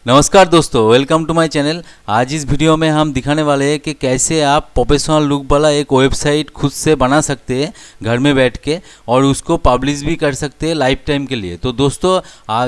नमस्कार दोस्तों, welcome to my channel. आज इस वीडियो में हम दिखाने वाले हैं कि कैसे आप प्रोफेशनल लुक वाला एक वेबसाइट खुद से बना सकते हैं घर में बैठ के, और उसको पब्लिश भी कर सकते हैं लाइफ टाइम के लिए। तो दोस्तों,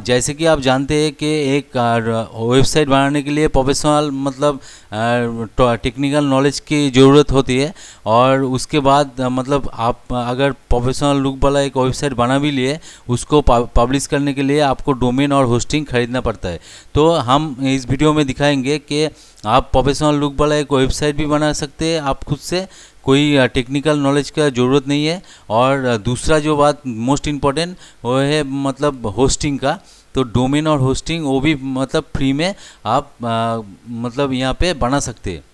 जैसे कि आप जानते हैं कि एक वेबसाइट बनाने के लिए प्रोफेशनल मतलब टेक्निकल नॉलेज की ज़रूरत होती है, और उसके बाद मतलब आप अगर प्रोफेशनल लुक वाला एक वेबसाइट बना भी लिए, उसको पब्लिश करने के लिए आपको डोमेन और होस्टिंग खरीदना पड़ता है। तो हम इस वीडियो में दिखाएंगे कि आप प्रोफेशनल लुक वाला एक वेबसाइट भी बना सकते हैं आप खुद से, कोई टेक्निकल नॉलेज का ज़रूरत नहीं है। और दूसरा जो बात मोस्ट इम्पॉर्टेंट वो है मतलब होस्टिंग का। तो डोमेन और होस्टिंग वो भी मतलब फ्री में आप मतलब यहाँ पे बना सकते हैं।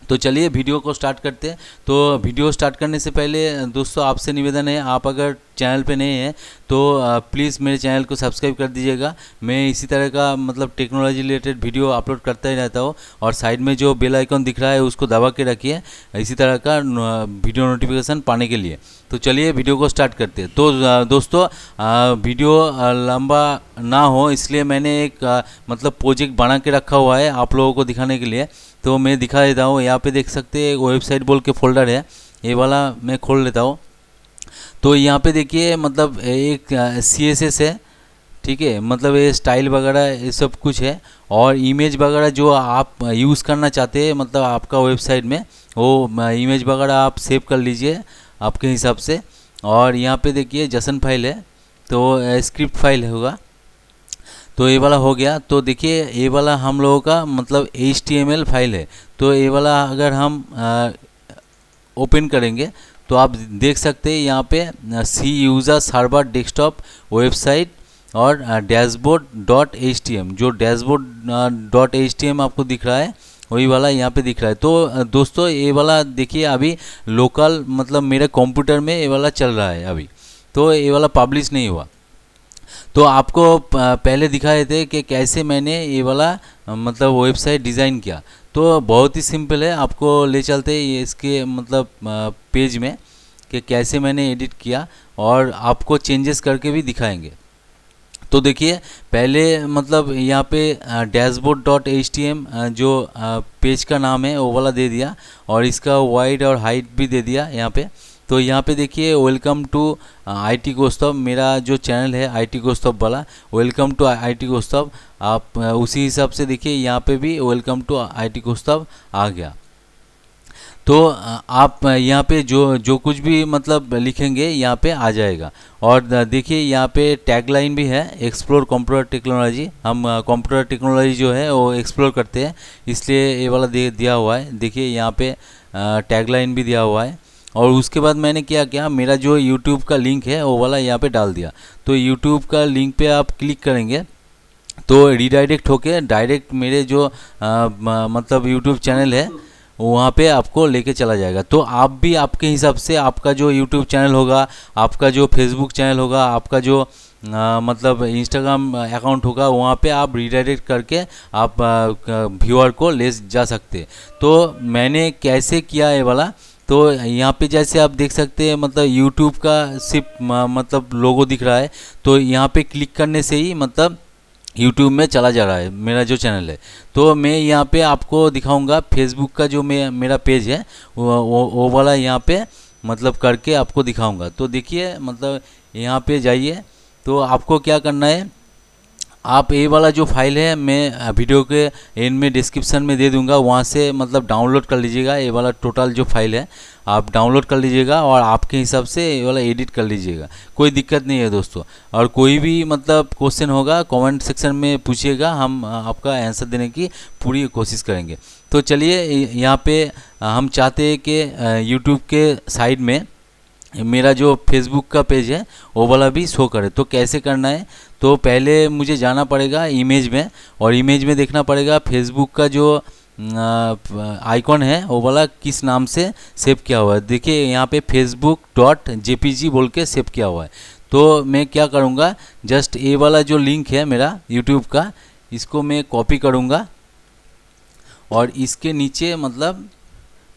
तो चलिए वीडियो को स्टार्ट करते हैं। तो वीडियो स्टार्ट करने से पहले दोस्तों आपसे निवेदन है, आप अगर चैनल पे नए हैं तो प्लीज़ मेरे चैनल को सब्सक्राइब कर दीजिएगा। मैं इसी तरह का मतलब टेक्नोलॉजी रिलेटेड वीडियो अपलोड करता ही रहता हूँ। और साइड में जो बेल आइकन दिख रहा है उसको दबा के रखिए इसी तरह का वीडियो नोटिफिकेशन पाने के लिए। तो चलिए वीडियो को स्टार्ट करते हैं। तो दोस्तों, वीडियो लंबा ना हो इसलिए मैंने एक मतलब प्रोजेक्ट बना के रखा हुआ है आप लोगों को दिखाने के लिए। तो मैं दिखा देता हूँ। यहाँ पे देख सकते हैं वेबसाइट बोल के फोल्डर है, ये वाला मैं खोल लेता हूँ। तो यहाँ पे देखिए मतलब एक CSS है, ठीक है, मतलब ये स्टाइल वगैरह ये सब कुछ है। और इमेज वगैरह जो आप यूज़ करना चाहते हैं मतलब आपका वेबसाइट में, वो इमेज वगैरह आप सेव कर लीजिए आपके हिसाब से। और यहाँ पे देखिए जसन फाइल है, तो स्क्रिप्ट फाइल होगा। तो ये वाला हो गया। तो देखिए ये वाला हम लोगों का मतलब HTML फाइल है। तो ये वाला अगर हम ओपन करेंगे तो आप देख सकते हैं यहाँ पे सी यूज़र सर्वर डेस्कटॉप वेबसाइट और dashboard.htm, जो dashboard.htm आपको दिख रहा है वही वाला यहाँ पे दिख रहा है। तो दोस्तों ये वाला देखिए अभी लोकल मतलब मेरे कंप्यूटर में ये वाला चल रहा है अभी, तो ये वाला पब्लिश नहीं हुआ। तो आपको पहले दिखाए थे कि कैसे मैंने ये वाला मतलब वेबसाइट डिज़ाइन किया। तो बहुत ही सिंपल है, आपको ले चलते हैं ये इसके मतलब पेज में कि कैसे मैंने एडिट किया, और आपको चेंजेस करके भी दिखाएंगे। तो देखिए पहले मतलब यहाँ पे dashboard.htm जो पेज का नाम है वो वाला दे दिया, और इसका वाइड और हाइट भी दे दिया यहाँ पे। तो यहाँ पे देखिए वेलकम टू IT कौस्तुभ, मेरा जो चैनल है IT कौस्तुभ वाला, वेलकम टू IT कौस्तुभ। आप उसी हिसाब से देखिए यहाँ पे भी वेलकम टू IT कौस्तुभ आ गया। तो आप यहाँ पे जो कुछ भी मतलब लिखेंगे यहाँ पे आ जाएगा। और देखिए यहाँ पे टैगलाइन भी है, एक्सप्लोर कंप्यूटर टेक्नोलॉजी। हम कंप्यूटर टेक्नोलॉजी जो है वो एक्सप्लोर करते हैं, इसलिए ये वाला दिया हुआ है। देखिए यहाँ पे टैगलाइन भी दिया हुआ है। और उसके बाद मैंने क्या मेरा जो यूट्यूब का लिंक है वो वाला यहाँ पे डाल दिया। तो यूट्यूब का लिंक पे आप क्लिक करेंगे तो रीडायरेक्ट होके डायरेक्ट मेरे जो मतलब यूट्यूब चैनल है वहाँ पे आपको लेके चला जाएगा। तो आप भी आपके हिसाब से आपका जो यूट्यूब चैनल होगा, आपका जो फेसबुक चैनल होगा, आपका जो मतलब इंस्टाग्राम अकाउंट होगा, वहाँ पे आप रीडायरेक्ट करके आप व्यूअर को ले जा सकते हैं। तो मैंने कैसे किया ये वाला, तो यहाँ पे जैसे आप देख सकते हैं मतलब यूट्यूब का सिर्फ मतलब लोगो दिख रहा है। तो यहाँ पे क्लिक करने से ही मतलब यूट्यूब में चला जा रहा है मेरा जो चैनल है। तो मैं यहाँ पे आपको दिखाऊंगा फेसबुक का जो मेरा पेज है वो वाला यहाँ पे मतलब करके आपको दिखाऊंगा। तो देखिए मतलब यहाँ पे जाइए, तो आपको क्या करना है, आप ये वाला जो फाइल है मैं वीडियो के एंड में डिस्क्रिप्शन में दे दूंगा, वहाँ से मतलब डाउनलोड कर लीजिएगा। ये वाला टोटल जो फाइल है आप डाउनलोड कर लीजिएगा और आपके हिसाब से ये वाला एडिट कर लीजिएगा, कोई दिक्कत नहीं है दोस्तों। और कोई भी मतलब क्वेश्चन होगा कमेंट सेक्शन में पूछिएगा, हम आपका आंसर देने की पूरी कोशिश करेंगे। तो चलिए यहाँ पे हम चाहते हैं कि यूट्यूब के साइड में मेरा जो फेसबुक का पेज है वो वाला भी शो करे। तो कैसे करना है, तो पहले मुझे जाना पड़ेगा इमेज में, और इमेज में देखना पड़ेगा फेसबुक का जो आइकॉन है वो वाला किस नाम से सेव किया हुआ है। देखिए यहाँ पे facebook.jpg बोल के सेव किया हुआ है। तो मैं क्या करूँगा, जस्ट ये वाला जो लिंक है मेरा यूट्यूब का, इसको मैं कॉपी करूँगा और इसके नीचे मतलब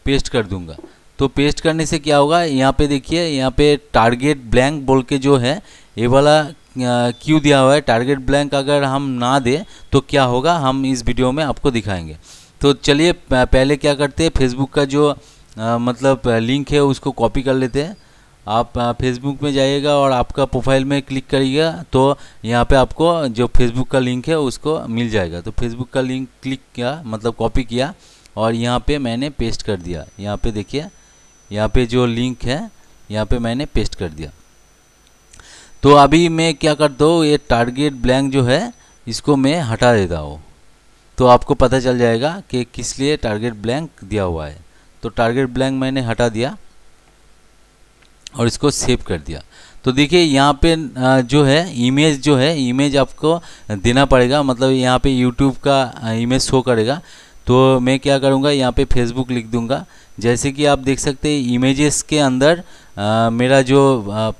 पेस्ट कर दूँगा। तो पेस्ट करने से क्या होगा, यहाँ पे देखिए यहाँ पे टारगेट ब्लैंक बोल के जो है ये वाला क्यों दिया हुआ है, टारगेट ब्लैंक अगर हम ना दें तो क्या होगा, हम इस वीडियो में आपको दिखाएंगे। तो चलिए पहले क्या करते हैं, फेसबुक का जो मतलब लिंक है उसको कॉपी कर लेते हैं। आप फेसबुक में जाइएगा और आपका प्रोफाइल में क्लिक करिएगा तो यहाँ पे आपको जो फेसबुक का लिंक है उसको मिल जाएगा। तो फेसबुक का लिंक क्लिक किया, मतलब कॉपी किया और यहाँ पे मैंने पेस्ट कर दिया। यहाँ पे देखिए, यहाँ पे जो लिंक है यहाँ पे मैंने पेस्ट कर दिया। तो अभी मैं क्या करता हूँ, ये टारगेट ब्लैंक जो है इसको मैं हटा देता हूँ, तो आपको पता चल जाएगा कि किस लिए टारगेट ब्लैंक दिया हुआ है। तो टारगेट ब्लैंक मैंने हटा दिया और इसको सेव कर दिया। तो देखिए यहाँ पे जो है इमेज आपको देना पड़ेगा, मतलब यहाँ पे यूट्यूब का इमेज शो करेगा। तो मैं क्या करूँगा, यहाँ पे फेसबुक लिख दूँगा। जैसे कि आप देख सकते हैं इमेजेस के अंदर मेरा जो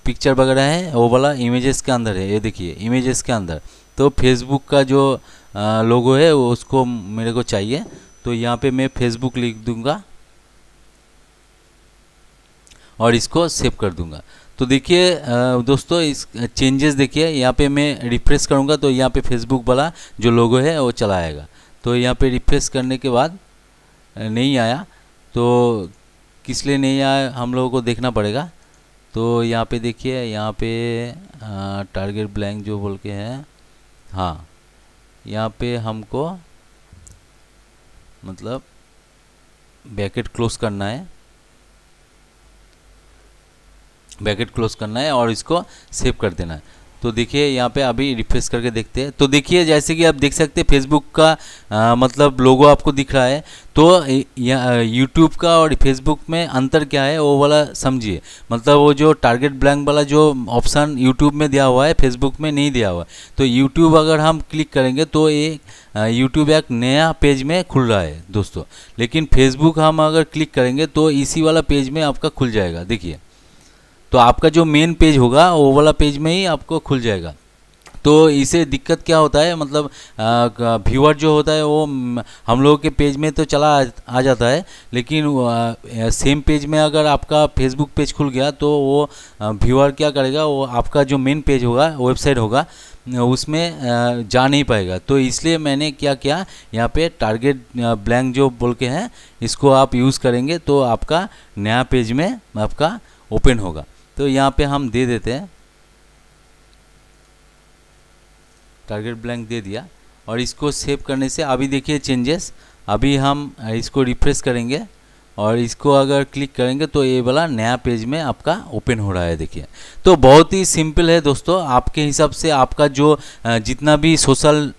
पिक्चर वगैरह है वो वाला इमेजेस के अंदर है, ये देखिए इमेजेस के अंदर। तो फेसबुक का जो लोगो है वो उसको मेरे को चाहिए, तो यहाँ पे मैं फेसबुक लिख दूँगा और इसको सेव कर दूंगा। तो देखिए दोस्तों, इस चेंजेस देखिए, यहाँ पे मैं रिफ्रेश करूँगा तो यहाँ पे फेसबुक वाला जो लोगो है वो चला आएगा। तो यहाँ पे रिफ्रेश करने के बाद नहीं आया, तो किस लिए नहीं आया हम लोगों को देखना पड़ेगा। तो यहाँ पे देखिए, यहाँ पे टारगेट ब्लैंक जो बोल के है, हाँ यहाँ पे हमको मतलब ब्रैकेट क्लोज करना है, ब्रैकेट क्लोज करना है और इसको सेव कर देना है। तो देखिए यहाँ पे अभी रिफ्रेश करके देखते हैं। तो देखिए जैसे कि आप देख सकते हैं फेसबुक का मतलब लोगो आपको दिख रहा है। तो यूट्यूब का और फेसबुक में अंतर क्या है वो वाला समझिए, मतलब वो जो टारगेट ब्लैंक वाला जो ऑप्शन यूट्यूब में दिया हुआ है फेसबुक में नहीं दिया हुआ है। तो यूट्यूब अगर हम क्लिक करेंगे तो एक यूट्यूब एक नया पेज में खुल रहा है दोस्तों, लेकिन फेसबुक हम अगर क्लिक करेंगे तो इसी वाला पेज में आपका खुल जाएगा। देखिए, तो आपका जो मेन पेज होगा वो वाला पेज में ही आपको खुल जाएगा। तो इसे दिक्कत क्या होता है, मतलब व्यूअर जो होता है वो हम लोगों के पेज में तो चला आ जाता है, लेकिन सेम पेज में अगर आपका फेसबुक पेज खुल गया तो वो व्यूअर क्या करेगा, वो आपका जो मेन पेज होगा, वेबसाइट होगा, उसमें जा नहीं पाएगा। तो इसलिए मैंने क्या किया, यहाँ पे टारगेट ब्लैंक जो बोल के हैं इसको आप यूज़ करेंगे तो आपका नया पेज में आपका ओपन होगा। तो यहाँ पे हम दे देते हैं, टारगेट ब्लैंक दे दिया और इसको सेव करने से अभी देखिए चेंजेस। अभी हम इसको रिफ्रेश करेंगे और इसको अगर क्लिक करेंगे तो ये वाला नया पेज में आपका ओपन हो रहा है। देखिए, तो बहुत ही सिंपल है दोस्तों। आपके हिसाब से आपका जो जितना भी सोशल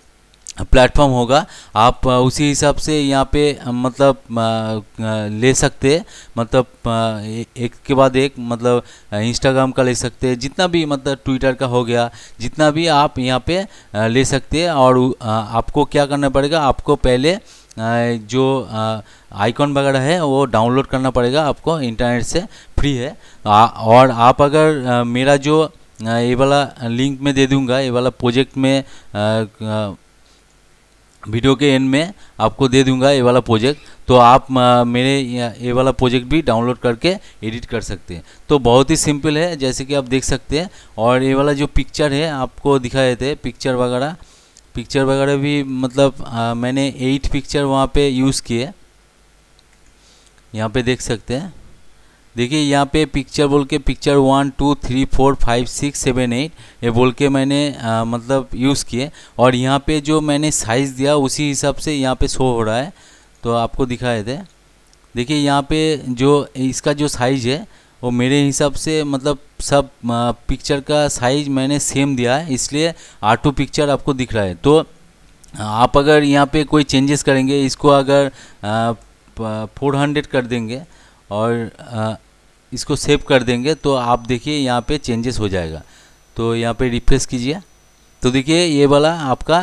प्लेटफॉर्म होगा आप उसी हिसाब से यहाँ पे मतलब ले सकते हैं, मतलब एक के बाद एक, मतलब इंस्टाग्राम का ले सकते हैं, जितना भी मतलब ट्विटर का हो गया, जितना भी आप यहाँ पे ले सकते हैं। और आपको क्या करना पड़ेगा, आपको पहले जो आइकॉन वगैरह है वो डाउनलोड करना पड़ेगा आपको, इंटरनेट से फ्री है। और आप अगर मेरा जो ये वाला लिंक में दे दूँगा, ये वाला प्रोजेक्ट में वीडियो के एंड में आपको दे दूंगा ये वाला प्रोजेक्ट, तो आप मेरे ये वाला प्रोजेक्ट भी डाउनलोड करके एडिट कर सकते हैं। तो बहुत ही सिंपल है, जैसे कि आप देख सकते हैं। और ये वाला जो पिक्चर है आपको दिखाए थे, पिक्चर वगैरह भी मतलब मैंने 8 पिक्चर वहाँ पे यूज़ किए, यहाँ पे देख सकते हैं। देखिए यहाँ पे पिक्चर बोल के पिक्चर 1 2 3 4 5 6 7 8 ये बोल के मैंने मतलब यूज़ किए। और यहाँ पे जो मैंने साइज़ दिया उसी हिसाब से यहाँ पे शो हो रहा है, तो आपको दिखाए थे। देखिए यहाँ पे जो इसका जो साइज़ है वो मेरे हिसाब से मतलब सब पिक्चर का साइज़ मैंने सेम दिया है, इसलिए R2 पिक्चर आपको दिख रहा है। तो आप अगर यहाँ पे कोई चेंजेस करेंगे, इसको अगर 400 कर देंगे और इसको सेव कर देंगे तो आप देखिए यहाँ पे चेंजेस हो जाएगा। तो यहाँ पे रिफ्रेश कीजिए, तो देखिए ये वाला आपका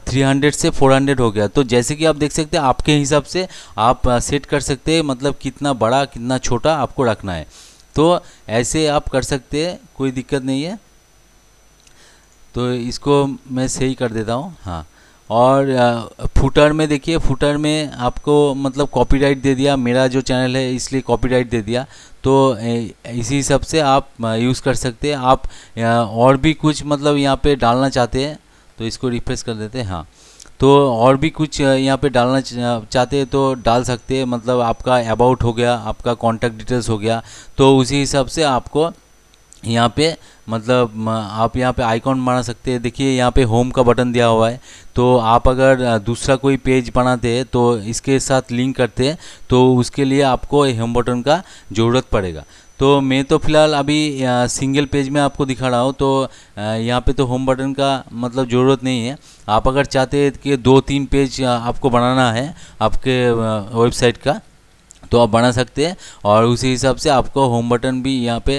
300 से 400 हो गया। तो जैसे कि आप देख सकते हैं आपके हिसाब से आप सेट कर सकते हैं, मतलब कितना बड़ा कितना छोटा आपको रखना है, तो ऐसे आप कर सकते हैं, कोई दिक्कत नहीं है। तो इसको मैं सही कर देता हूँ, हाँ। और फुटर में देखिए, फुटर में आपको मतलब कॉपीराइट दे दिया, मेरा जो चैनल है इसलिए कॉपीराइट दे दिया। तो इसी हिसाब से आप यूज़ कर सकते हैं। आप और भी कुछ मतलब यहाँ पे डालना चाहते हैं तो इसको रिफ्रेश कर देते हैं। हाँ, तो और भी कुछ यहाँ पे डालना चाहते हैं तो डाल सकते हैं। मतलब आपका अबाउट हो गया, आपका कॉन्टैक्ट डिटेल्स हो गया, तो उसी हिसाब से आपको यहाँ पे मतलब आप यहाँ पे आइकॉन बना सकते हैं। देखिए यहाँ पे होम का बटन दिया हुआ है, तो आप अगर दूसरा कोई पेज बनाते हैं तो इसके साथ लिंक करते हैं तो उसके लिए आपको होम बटन का ज़रूरत पड़ेगा। तो मैं तो फ़िलहाल अभी सिंगल पेज में आपको दिखा रहा हूँ, तो यहाँ पे तो होम बटन का मतलब ज़रूरत नहीं है। आप अगर चाहते हैं कि 2-3 पेज आपको बनाना है आपके वेबसाइट का, तो आप बना सकते हैं। और उसी हिसाब से आपको होम बटन भी यहाँ पे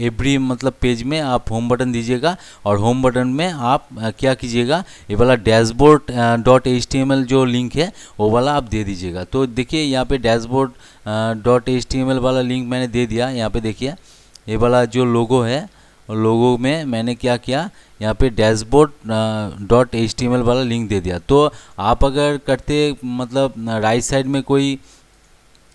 एवरी मतलब पेज में आप होम बटन दीजिएगा। और होम बटन में आप क्या कीजिएगा, ये वाला डैशबोर्ड .html जो लिंक है वो वाला आप दे दीजिएगा। तो देखिए यहाँ पे डैशबोर्ड .html वाला लिंक मैंने दे दिया। यहाँ पे देखिए ये वाला जो लोगो है, लोगो में मैंने क्या किया, यहाँ पे डैशबोर्ड .html वाला लिंक दे दिया। तो आप अगर करते मतलब राइट साइड में कोई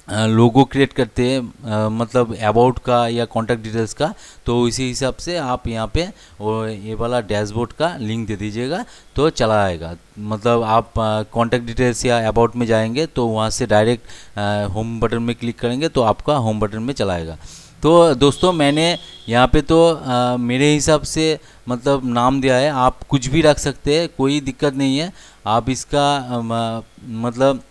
लोगो क्रिएट करते हैं मतलब अबाउट का या कॉन्टैक्ट डिटेल्स का, तो इसी हिसाब से आप यहाँ पे वो ये वाला डैशबोर्ड का लिंक दे दीजिएगा तो चला आएगा। मतलब आप कॉन्टैक्ट डिटेल्स या अबाउट में जाएंगे तो वहाँ से डायरेक्ट होम बटन में क्लिक करेंगे तो आपका होम बटन में चला आएगा। तो दोस्तों मैंने यहाँ पे तो मेरे हिसाब से मतलब नाम दिया है, आप कुछ भी रख सकते हैं, कोई दिक्कत नहीं है। आप इसका मतलब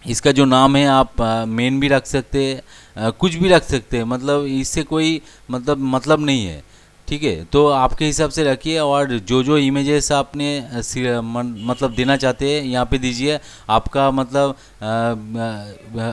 इसका जो नाम है आप मेन भी रख सकते हैं, कुछ भी रख सकते हैं, मतलब इससे कोई मतलब नहीं है, ठीक है। तो आपके हिसाब से रखिए और जो जो इमेजेस आपने मतलब देना चाहते हैं यहाँ पे दीजिए। आपका मतलब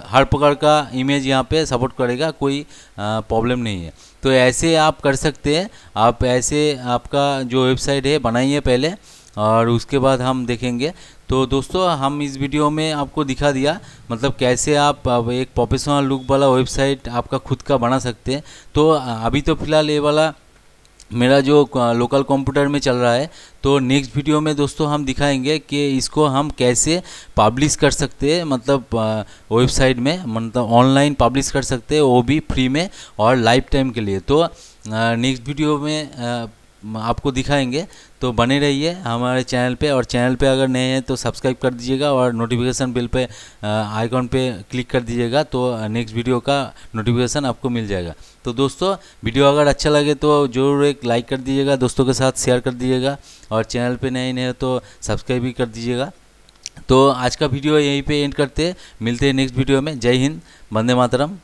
हर प्रकार का इमेज यहाँ पे सपोर्ट करेगा, कोई प्रॉब्लम नहीं है। तो ऐसे आप कर सकते हैं। आप ऐसे आपका जो वेबसाइट है बनाइए पहले और उसके बाद हम देखेंगे। तो दोस्तों हम इस वीडियो में आपको दिखा दिया मतलब कैसे आप एक प्रोफेशनल लुक वाला वेबसाइट आपका खुद का बना सकते हैं। तो अभी तो फ़िलहाल ये वाला मेरा जो लोकल कंप्यूटर में चल रहा है, तो नेक्स्ट वीडियो में दोस्तों हम दिखाएंगे कि इसको हम कैसे पब्लिश कर सकते हैं, मतलब वेबसाइट में मतलब ऑनलाइन पब्लिश कर सकते हैं, वो भी फ्री में और लाइफ टाइम के लिए। तो नेक्स्ट वीडियो में आपको दिखाएंगे। तो बने रहिए हमारे चैनल पे, और चैनल पे अगर नए हैं तो सब्सक्राइब कर दीजिएगा और नोटिफिकेशन बेल पे आइकॉन पे क्लिक कर दीजिएगा, तो नेक्स्ट वीडियो का नोटिफिकेशन आपको मिल जाएगा। तो दोस्तों वीडियो अगर अच्छा लगे तो ज़रूर एक लाइक कर दीजिएगा, दोस्तों के साथ शेयर कर दीजिएगा और चैनल पे नए हैं तो सब्सक्राइब भी कर दीजिएगा। तो आज का वीडियो यहीं पे एंड करते हैं, मिलते हैं नेक्स्ट वीडियो में। जय हिंद, वंदे मातरम।